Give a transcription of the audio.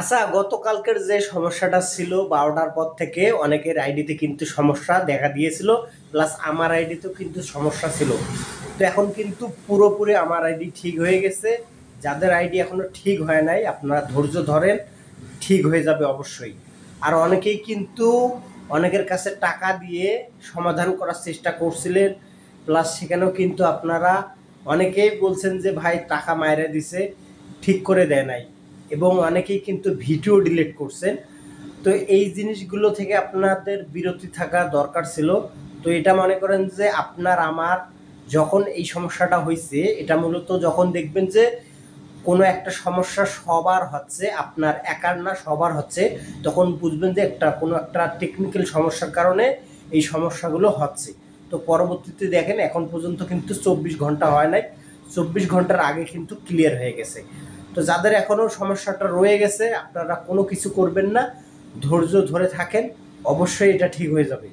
আচ্ছা, গতকালকের যে সমস্যাটা ছিল 12টার পর থেকে অনেকের আইডিতে কিন্তু সমস্যা দেখা দিয়েছিল, প্লাস আমার আইডিতেও কিন্তু সমস্যা ছিল। তো এখন কিন্তু পুরোপুরি আমার আইডি ঠিক হয়ে গেছে। যাদের আইডি এখনো ঠিক হয় নাই আপনারা ধৈর্য ধরেন, ঠিক হয়ে যাবে অবশ্যই। আর অনেকেই কিন্তু অনেকের কাছে টাকা দিয়ে সমাধান করার চেষ্টা করছিলেন, প্লাস সেখানেও কিন্তু আপনারা অনেকেই বলছেন যে ভাই টাকা মাইরে দিছে, ঠিক করে দেয় নাই, এবং অনেকেই কিন্তু ভিডিও ডিলিট করছেন। তো এই জিনিসগুলো থেকে আপনাদের বিরতি থাকা দরকার ছিল। তো এটা মনে করেন যে আপনার আমার যখন এই সমস্যাটা হয়েছে, এটা মূলত যখন দেখবেন যে কোনো একটা সমস্যা সবার হচ্ছে, আপনার একার না সবার হচ্ছে, তখন বুঝবেন যে কোনো একটা টেকনিক্যাল সমস্যার কারণে এই সমস্যাগুলো হচ্ছে। তো পরবর্তীতে দেখেন এখন পর্যন্ত কিন্তু 24 ঘন্টা হয় নাই, 24 ঘন্টার আগে কিন্তু ক্লিয়ার হয়ে গেছে। তো যাদের এখনও সমস্যাটা রয়ে গেছে আপনারা কোনো কিছু করবেন না, ধৈর্য ধরে থাকেন, অবশ্যই এটা ঠিক হয়ে যাবে।